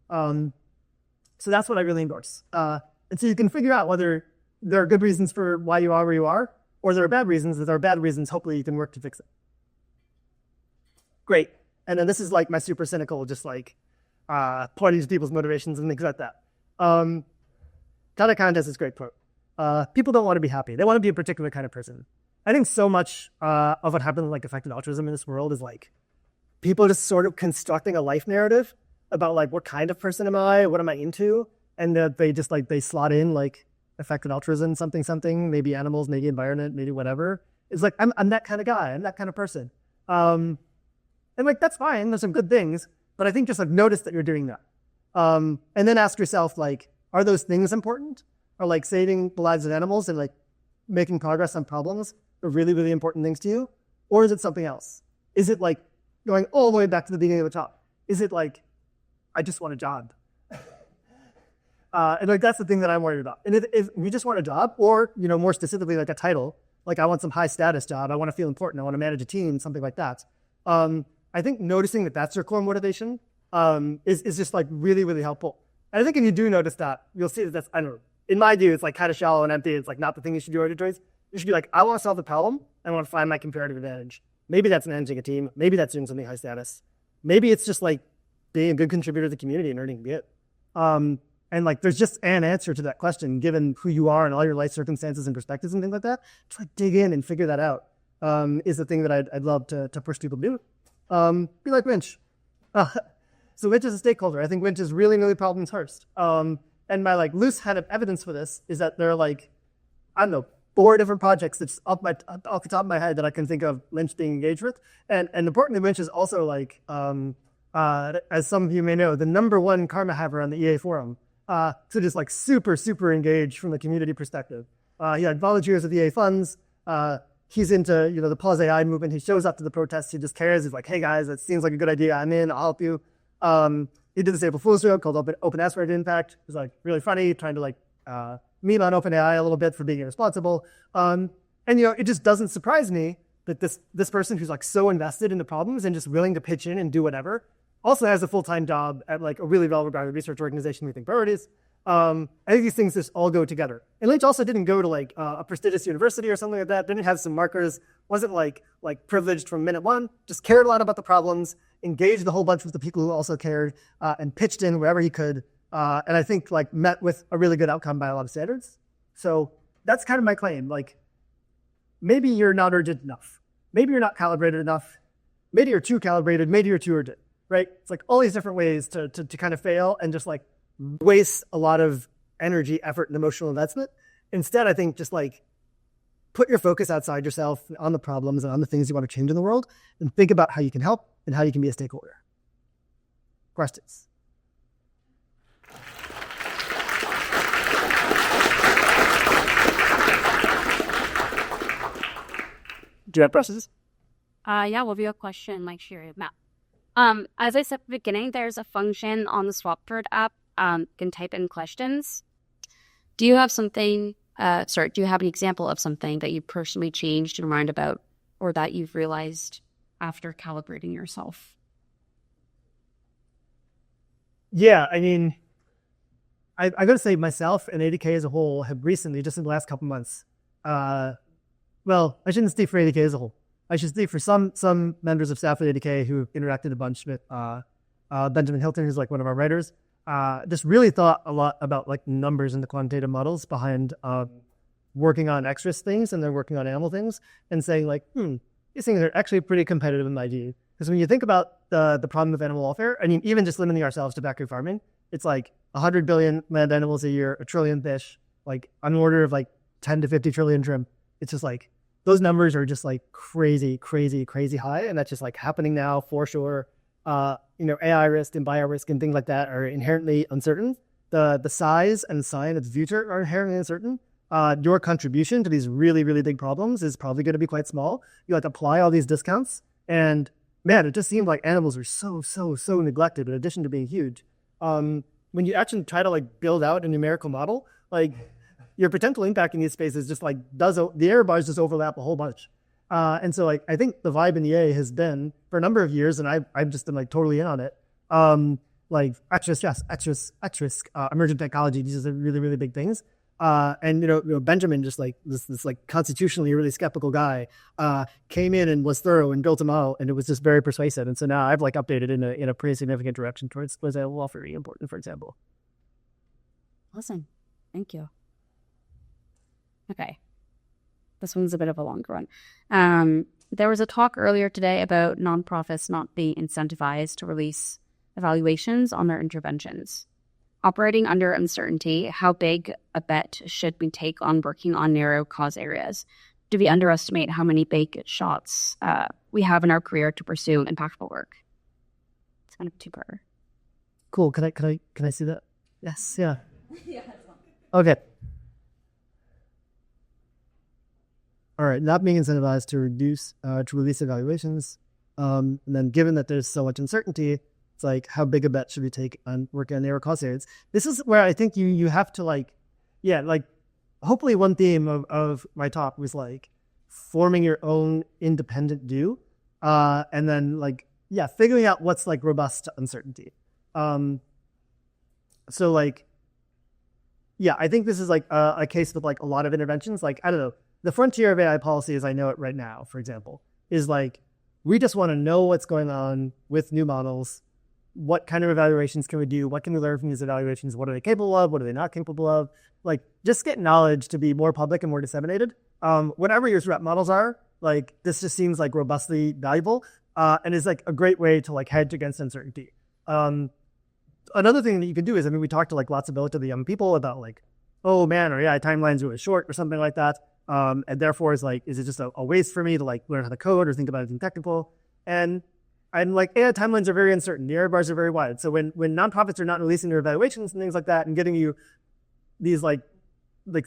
So that's what I really endorse. And so you can figure out whether there are good reasons for why you are where you are, or there are bad reasons. If there are bad reasons, hopefully you can work to fix it. Great. And then this is like my super cynical, just like pointing to people's motivations and things like that. Tata Khan has this great quote. People don't want to be happy. They want to be a particular kind of person. I think so much of what happens with like affected altruism in this world is like people just sort of constructing a life narrative about like what kind of person am I, what am I into, and that they just like they slot in like affected altruism, something, maybe animals, maybe environment, maybe whatever. It's like I'm that kind of guy, I'm that kind of person. And like that's fine, there's some good things, but I think just like notice that you're doing that. And then ask yourself like, are those things important? Are like saving the lives of animals and like making progress on problems are really, really important things to you? Or is it something else? Is it like going all the way back to the beginning of the talk? Is it like, I just want a job? And like that's the thing that I'm worried about. And if you just want a job, or more specifically like a title, like I want some high status job, I want to feel important, I want to manage a team, something like that. I think noticing that that's your core motivation is just like really, really helpful. And I think if you do notice that, you'll see that that's, I don't know, in my view, it's like kind of shallow and empty. It's like not the thing you should do at your choice. You should be like, I want to solve the problem. I want to find my comparative advantage. Maybe that's managing a team. Maybe that's doing something high status. Maybe it's just like being a good contributor to the community and earning a bit. And like, there's just an answer to that question, given who you are and all your life circumstances and perspectives and things like that. Just like dig in and figure that out is the thing that I'd love to push people to do. Be like Winch. So Winch is a stakeholder. I think Winch is really, really problems first. And my like loose head of evidence for this is that there are like I don't know, 4 different projects that's off the top of my head that I can think of Lynch being engaged with. And importantly, Lynch is also like, as some of you may know, the #1 karma haver on the EA forum. So just like super, super engaged from the community perspective. He had volunteers with EA funds. He's into, the Pause AI movement. He shows up to the protests. He just cares. He's like, hey guys, that seems like a good idea. I'm in. I'll help you. He did this April Fool's joke called Open Asteroid Impact. It was like really funny, trying to like meme on OpenAI a little bit for being irresponsible. And it just doesn't surprise me that this person who's like so invested in the problems and just willing to pitch in and do whatever also has a full-time job at like a really well-regarded research organization we think priorities. I think these things just all go together. And Lynch also didn't go to like a prestigious university or something like that. Didn't have some markers. Wasn't like privileged from minute one. Just cared a lot about the problems. Engaged a whole bunch with the people who also cared, and pitched in wherever he could. And I think like met with a really good outcome by a lot of standards. So that's kind of my claim. Like maybe you're not urgent enough. Maybe you're not calibrated enough. Maybe you're too calibrated. Maybe you're too urgent. Right? It's like all these different ways to kind of fail and just like waste a lot of energy, effort, and emotional investment. Instead, I think just like put your focus outside yourself on the problems and on the things you want to change in the world and think about how you can help and how you can be a stakeholder. Questions? Do you have questions? Yeah, we'll view a question like share map. As I said at the beginning, there's a function on the SwapThread app. Can type in questions. Do you have something, do you have an example of something that you personally changed your mind about or that you've realized after calibrating yourself? Yeah, I mean, I got to say myself and ADK as a whole have recently, just in the last couple months, well, I shouldn't speak for ADK as a whole. I should speak for some members of staff at ADK who interacted a bunch with Benjamin Hilton, who's like one of our writers. Just really thought a lot about like numbers and the quantitative models behind working on extras things and then working on animal things and saying like, these things are actually pretty competitive in my view. Because when you think about the problem of animal welfare, I mean, even just limiting ourselves to backyard farming, it's like 100 billion land animals a year, 1 trillion fish, like on the order of like 10 to 50 trillion shrimp. It's just like, those numbers are just like crazy, crazy, crazy high. And that's just like happening now for sure. AI risk and bio risk and things like that are inherently uncertain. The size and sign of the future are inherently uncertain. Your contribution to these really, really big problems is probably going to be quite small. You have to apply all these discounts. And man, it just seemed like animals were so neglected in addition to being huge. When you actually try to like build out a numerical model, like your potential impact in these spaces just like the error bars just overlap a whole bunch. And so like I think the vibe in EA has been for a number of years, and I've just been like totally in on it. Like X-risk, emergent technology, these are really, really big things. And Benjamin, just like this like constitutionally really skeptical guy, came in and was thorough and built them out, and it was just very persuasive. And so now I've like updated in a pretty significant direction towards was welfare really important, for example. Awesome, thank you. Okay. This one's a bit of a longer one. There was a talk earlier today about nonprofits not being incentivized to release evaluations on their interventions. Operating under uncertainty, how big a bet should we take on working on narrow cause areas? Do we underestimate how many big shots we have in our career to pursue impactful work? It's kind of two-parter. Cool. Can I see that? Yes. Yeah. Yeah. Okay. All right, not being incentivized to release evaluations. And then given that there's so much uncertainty, it's like, how big a bet should we take on working on narrow cause areas? This is where I think you have to hopefully one theme of my talk was like forming your own independent view. And then figuring out what's like robust to uncertainty. I think this is like a case with like a lot of interventions. Like, I don't know, the frontier of AI policy as I know it right now, for example, is like, we just want to know what's going on with new models. What kind of evaluations can we do? What can we learn from these evaluations? What are they capable of? What are they not capable of? Like, just get knowledge to be more public and more disseminated. Whatever your threat models are, like, this just seems like robustly valuable and is like a great way to like hedge against uncertainty. Another thing that you can do is, we talked to like lots of relatively young people about like oh man, or yeah, timelines are really short or something like that. And therefore is like, is it just a waste for me to like learn how to code or think about anything technical? And I'm like, yeah, timelines are very uncertain. The error bars are very wide. So when nonprofits are not releasing their evaluations and things like that and getting you these like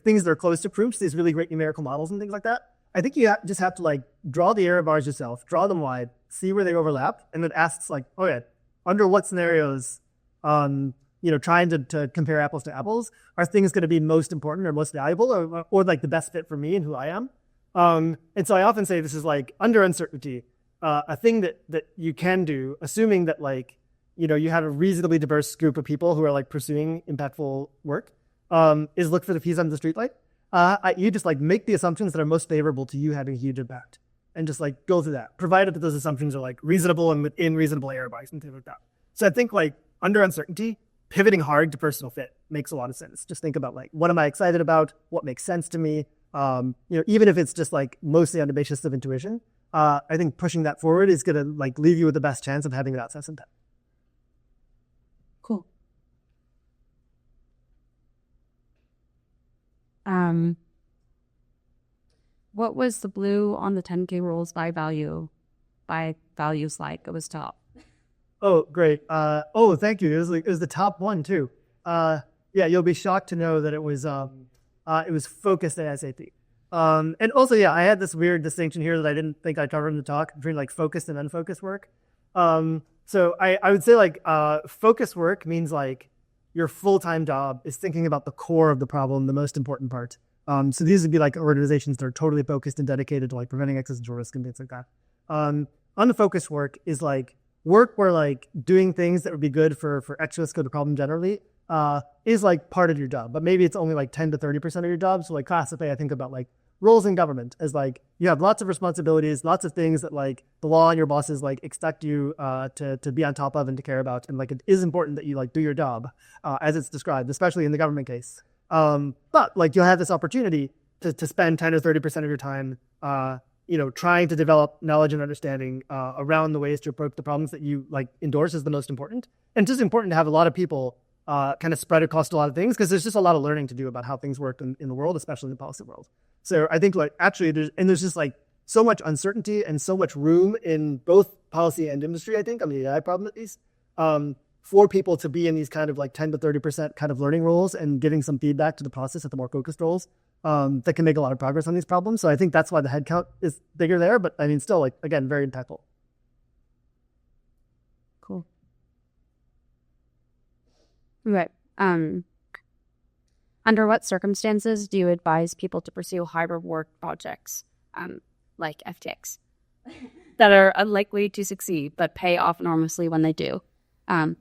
things that are close to proofs, these really great numerical models and things like that, I think you just have to like draw the error bars yourself, draw them wide, see where they overlap, and then asks like, okay, under what scenarios, trying to compare apples to apples, are things going to be most important or most valuable or like the best fit for me and who I am? And so I often say this is like under uncertainty, a thing that you can do, assuming that like, you have a reasonably diverse group of people who are like pursuing impactful work, is look for the peas on the streetlight. You just like make the assumptions that are most favorable to you having a huge impact and just like go through that, provided that those assumptions are like reasonable and within reasonable error bars and things like that. So I think like under uncertainty, pivoting hard to personal fit makes a lot of sense. Just think about like, what am I excited about? What makes sense to me? Even if it's just like mostly on the basis of intuition, I think pushing that forward is going to like leave you with the best chance of having an outsized impact. Cool. What was the blue on the 10K rules by values like? It was top. Oh, great. Thank you. It was the top one too. Yeah, you'll be shocked to know that it was focused ASAP. And also, yeah, I had this weird distinction here that I didn't think I covered in the talk between like focused and unfocused work. So I would say like focused work means like your full-time job is thinking about the core of the problem, the most important part. So these would be like organizations that are totally focused and dedicated to like preventing existential risk and things like that. Unfocused work is like work where like doing things that would be good for actually go to problem generally is like part of your job, but maybe it's only like 10 to 30% of your job. So like classically, I think about like roles in government as like you have lots of responsibilities, lots of things that like the law and your bosses like expect you to be on top of and to care about, and like it is important that you like do your job as it's described, especially in the government case. But like you'll have this opportunity to spend 10 or 30% of your time trying to develop knowledge and understanding around the ways to approach the problems that you like endorse as the most important. And it's just important to have a lot of people kind of spread across a lot of things, because there's just a lot of learning to do about how things work in the world, especially in the policy world. So I think like actually there's just like so much uncertainty and so much room in both policy and industry, I think, on the AI problem at least, for people to be in these kind of like 10 to 30% kind of learning roles and giving some feedback to the process at the more focused roles that can make a lot of progress on these problems. So I think that's why the headcount is bigger there, but I mean, still like, again, very impactful. Cool. Right. Under what circumstances do you advise people to pursue hybrid work projects, like FTX, that are unlikely to succeed but pay off enormously when they do? And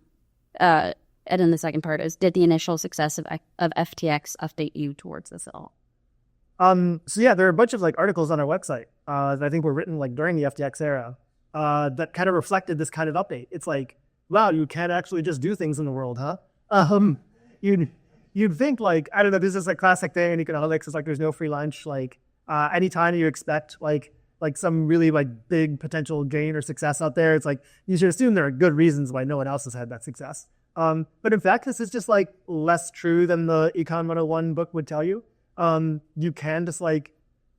then the second part is, did the initial success of FTX update you towards this at all? So yeah, there are a bunch of like articles on our website that I think were written like during the FTX era that kind of reflected this kind of update. It's like, wow, you can't actually just do things in the world, huh? You'd think like, I don't know, this is a classic thing in economics. It's like there's no free lunch. Like anytime you expect like some really like big potential gain or success out there, it's like you should assume there are good reasons why no one else has had that success. But in fact, this is just like less true than the Econ 101 book would tell you. You can just like,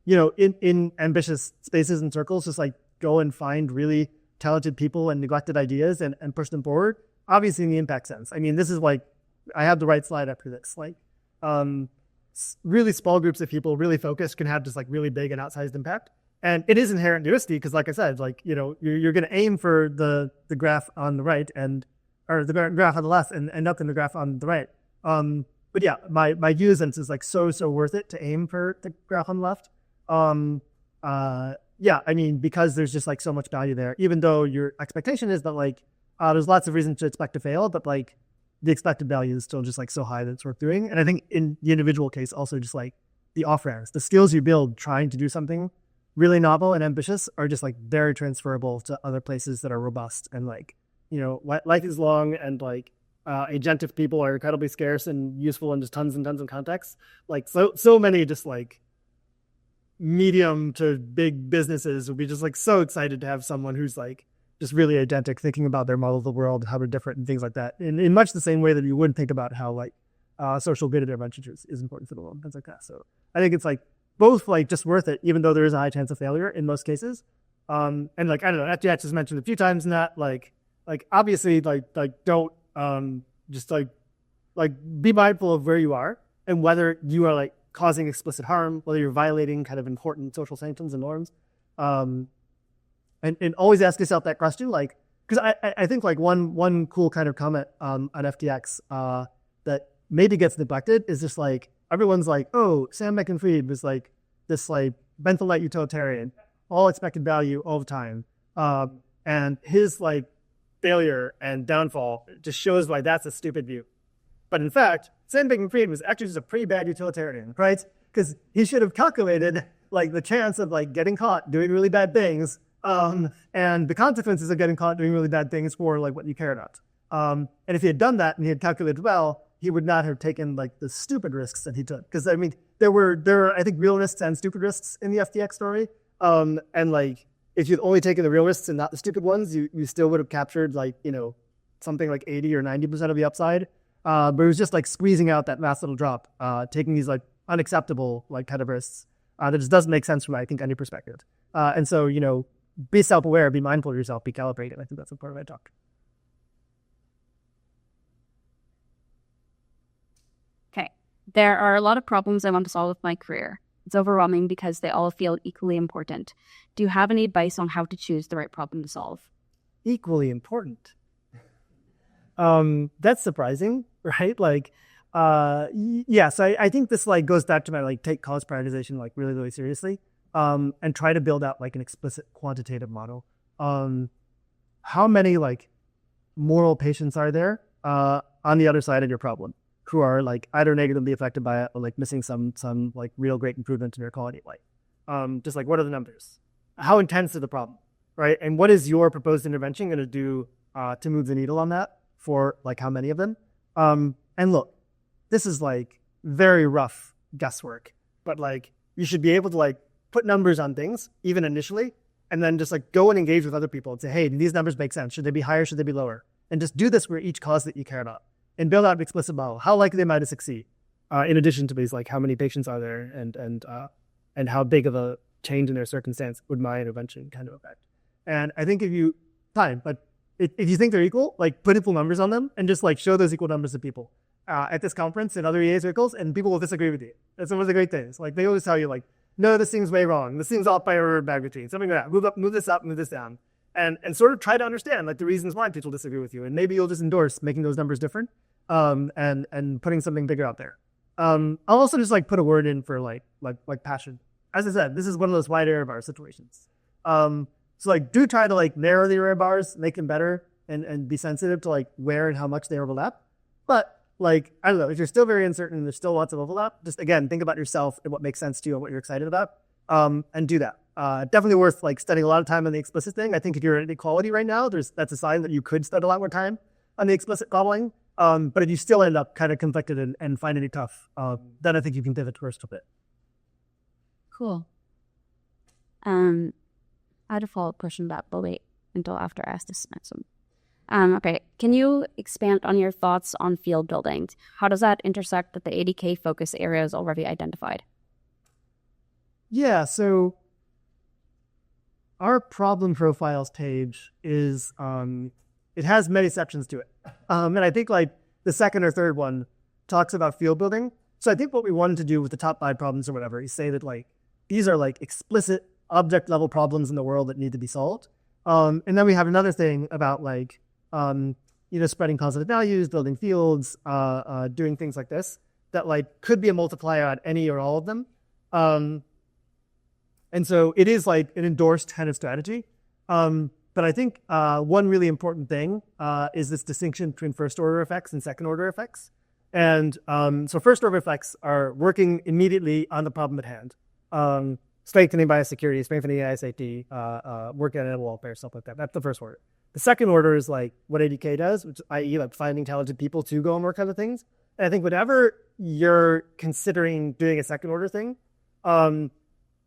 in ambitious spaces and circles, just like go and find really talented people and neglected ideas and push them forward. Obviously in the impact sense. I mean, this is like, I have the right slide after this. Like, really small groups of people, really focused, can have just like really big and outsized impact. And it is inherent in USD because, like I said, like, you're going to aim for the graph on the right or the graph on the left and end up in the graph on the right. But yeah, my view is like so worth it to aim for the graph on the left. Yeah, I mean, because there's just like so much value there, even though your expectation is that like, there's lots of reasons to expect to fail, but like the expected value is still just like so high that it's worth doing. And I think in the individual case, also just like the off-ramps, the skills you build trying to do something really novel and ambitious are just like very transferable to other places that are robust. And like, life is long and like agentic people are incredibly scarce and useful in just tons and tons of contexts. Like so many just like medium to big businesses would be just like so excited to have someone who's like just really agentic, thinking about their model of the world, how they're different and things like that. In much the same way that you would think about how like social good intervention is important for the world, things like that. So I think it's like both like just worth it, even though there is a high chance of failure in most cases. And like, I don't know, FTX has mentioned a few times in that, like obviously like don't just like be mindful of where you are and whether you are like causing explicit harm, whether you're violating kind of important social sanctions and norms. And always ask yourself that question, like, because I think like one cool kind of comment on FTX that maybe gets neglected is just like, everyone's like, oh, Sam Bankman-Fried was like this like Benthamite utilitarian, all expected value all the time. And his like failure and downfall just shows why that's a stupid view. But in fact, Sam Bankman-Fried was actually just a pretty bad utilitarian, right? Because he should have calculated like the chance of like getting caught doing really bad things, and the consequences of getting caught doing really bad things for like what you care about. And if he had done that and he had calculated well, he would not have taken like the stupid risks that he took. Because I mean, there were I think real risks and stupid risks in the FTX story. And like if you'd only taken the real risks and not the stupid ones, you still would have captured like, you know, something like 80 or 90% of the upside. But it was just like squeezing out that last little drop, taking these like unacceptable like kind of risks that just doesn't make sense from I think any perspective. And so, you know, be self-aware, be mindful of yourself, be calibrated. I think that's a part of my talk. Okay. There are a lot of problems I want to solve with my career. It's overwhelming because they all feel equally important. Do you have any advice on how to choose the right problem to solve? Equally important. That's surprising, right? Like, yes, I think this like goes back to my like take cost prioritization like really, really seriously. And try to build out like an explicit quantitative model. How many like moral patients are there on the other side of your problem who are like either negatively affected by it or like missing some like real great improvement in their quality of life? Just like what are the numbers? How intense is the problem, right? And what is your proposed intervention going to do to move the needle on that for like how many of them? And look, this is like very rough guesswork, but like you should be able to like put numbers on things, even initially, and then just like go and engage with other people and say, hey, do these numbers make sense? Should they be higher? Should they be lower? And just do this for each cause that you care about and build out an explicit model. How likely am I to succeed? In addition to these, like how many patients are there and how big of a change in their circumstance would my intervention kind of affect? And I think if you if you think they're equal, like put equal numbers on them and just like show those equal numbers to people at this conference and other EA circles, and people will disagree with you. That's one of the great things. Like they always tell you like, no, this seems way wrong. This seems off by a order of magnitude. Something like that. Move this up, move this down. And sort of try to understand like the reasons why people disagree with you. And maybe you'll just endorse making those numbers different and putting something bigger out there. I'll also just like put a word in for like passion. As I said, this is one of those wide error bar situations. So like do try to like narrow the error bars, make them better and be sensitive to like where and how much they overlap. But like, I don't know, if you're still very uncertain and there's still lots of overlap, just again, think about yourself and what makes sense to you and what you're excited about, and do that. Definitely worth like spending a lot of time on the explicit thing. I think if you're in equality right now, that's a sign that you could spend a lot more time on the explicit cobbling. But if you still end up kind of conflicted and finding it tough, then I think you can pivot towards a bit. Cool. I had a follow-up question that, but wait until after I ask this next one. Okay, can you expand on your thoughts on field building? How does that intersect with the ADK focus areas already identified? Yeah, so our problem profiles page is, it has many sections to it. And I think like the second or third one talks about field building. So I think what we wanted to do with the top 5 problems or whatever is say that like, these are like explicit object level problems in the world that need to be solved. And then we have another thing about like, spreading positive values, building fields, doing things like this that like could be a multiplier on any or all of them. And so it is like an endorsed kind of strategy. But I think one really important thing is this distinction between first order effects and second order effects. And so first order effects are working immediately on the problem at hand. Strengthening biosecurity, strengthening AI safety, working on animal welfare, stuff like that. That's the first order. The second order is like what ADK does, which i.e. like finding talented people to go and work on the things. And I think whenever you're considering doing a second order thing,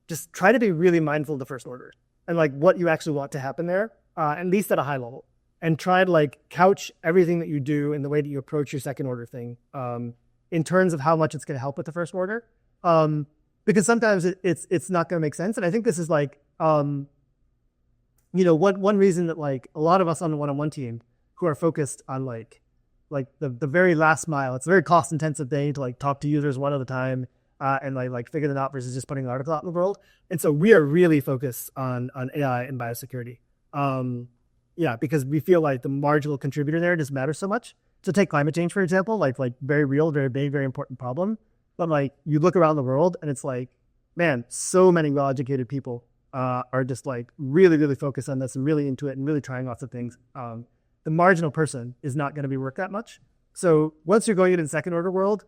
just try to be really mindful of the first order and like what you actually want to happen there, at least at a high level. And try to like couch everything that you do in the way that you approach your second order thing in terms of how much it's going to help with the first order. Because sometimes it's not going to make sense. And I think this is like, one reason that like a lot of us on the one-on-one team who are focused on like the very last mile, it's a very cost intensive thing to like talk to users one at a time and like figure them out versus just putting an article out in the world. And so we are really focused on AI and biosecurity. Because we feel like the marginal contributor there just matters so much. So take climate change, for example, like very real, very big, very important problem. But like you look around the world and it's like, man, so many well-educated people are just like really, really focused on this and really into it and really trying lots of things. The marginal person is not going to be worth that much. So once you're going into the second order world,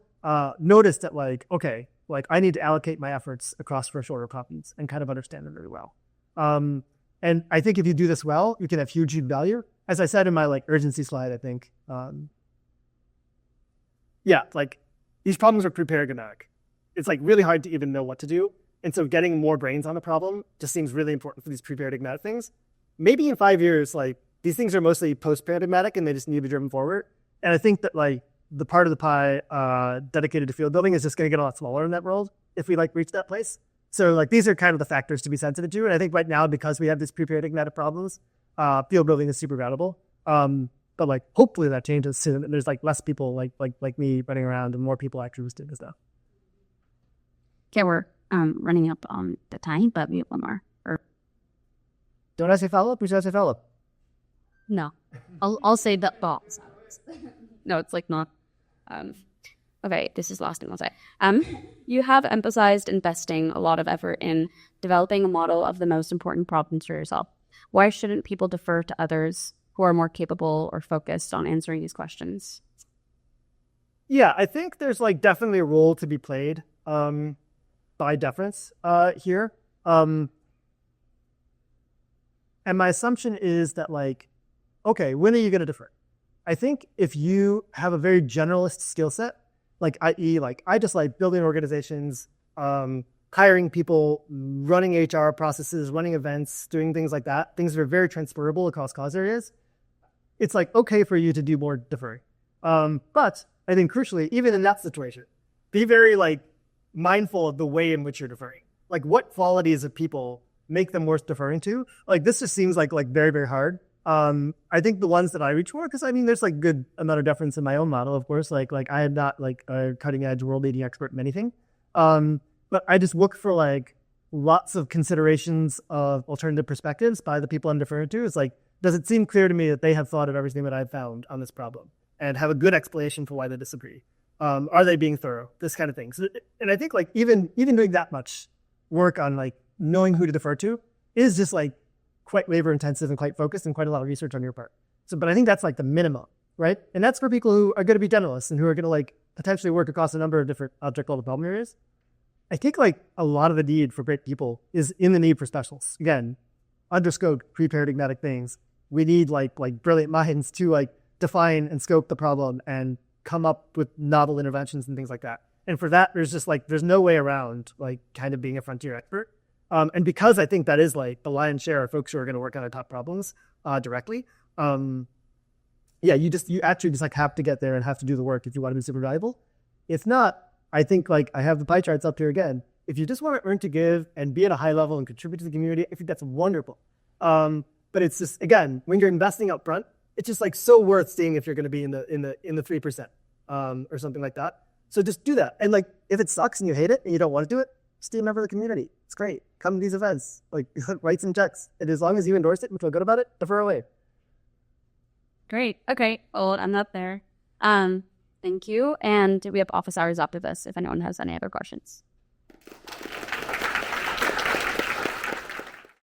notice that like, okay, like I need to allocate my efforts across first order problems and kind of understand them really well. And I think if you do this well, you can have huge value. As I said in my like urgency slide, I think, like these problems are pre-paradigmatic. It's like really hard to even know what to do. And so getting more brains on the problem just seems really important for these pre-paradigmatic things. Maybe in 5 years, like these things are mostly post-paradigmatic and they just need to be driven forward. And I think that like the part of the pie dedicated to field building is just going to get a lot smaller in that world if we like reach that place. So like these are kind of the factors to be sensitive to. And I think right now, because we have these pre-paradigmatic problems, field building is super valuable. But like hopefully that changes soon and there's like less people like me running around and more people actually doing this stuff. Okay, we're running up on the time, but we have one more. Don't I say follow-up? Or should I say follow-up? No, I'll say that box. No, it's like not. Okay, this is last thing I'll say. You have emphasized investing a lot of effort in developing a model of the most important problems for yourself. Why shouldn't people defer to others who are more capable or focused on answering these questions? Yeah, I think there's like definitely a role to be played by deference here. And my assumption is that like, okay, when are you going to defer? I think if you have a very generalist skill set, like i.e. like I just like building organizations, hiring people, running HR processes, running events, doing things like that, things that are very transferable across cause areas, it's like okay for you to do more deferring. But I think crucially, even in that situation, be very like mindful of the way in which you're deferring. Like what qualities of people make them worth deferring to? Like this just seems like very, very hard. I think the ones that I reach for, because I mean, there's like good amount of deference in my own model, of course. Like I am not like a cutting edge world leading expert in anything. But I just look for like lots of considerations of alternative perspectives by the people I'm deferring to. It's like, does it seem clear to me that they have thought of everything that I've found on this problem and have a good explanation for why they disagree? Are they being thorough? This kind of thing. So, and I think like even doing that much work on like knowing who to defer to is just like quite labor intensive and quite focused and quite a lot of research on your part. So, but I think that's like the minimum, right? And that's for people who are going to be generalists and who are going to like potentially work across a number of different object level problem areas. I think like a lot of the need for great people is in the need for specialists. Again, underscoped pre-paradigmatic things. We need like brilliant minds to like define and scope the problem and come up with novel interventions and things like that. And for that, there's just like, there's no way around like kind of being a frontier expert. And because I think that is like the lion's share of folks who are going to work on our top problems directly. You actually just like have to get there and have to do the work if you want to be super valuable. If not, I think like I have the pie charts up here again. If you just want to earn to give and be at a high level and contribute to the community, I think that's wonderful. But it's just, again, when you're investing up front, it's just like so worth seeing if you're going to be in the 3% or something like that. So just do that. And like, if it sucks and you hate it and you don't want to do it, just be a member of the community. It's great. Come to these events, like write some checks. And as long as you endorse it and feel good about it, defer away. Great. Okay. Well, I'm not there. Thank you. And we have office hours after this if anyone has any other questions.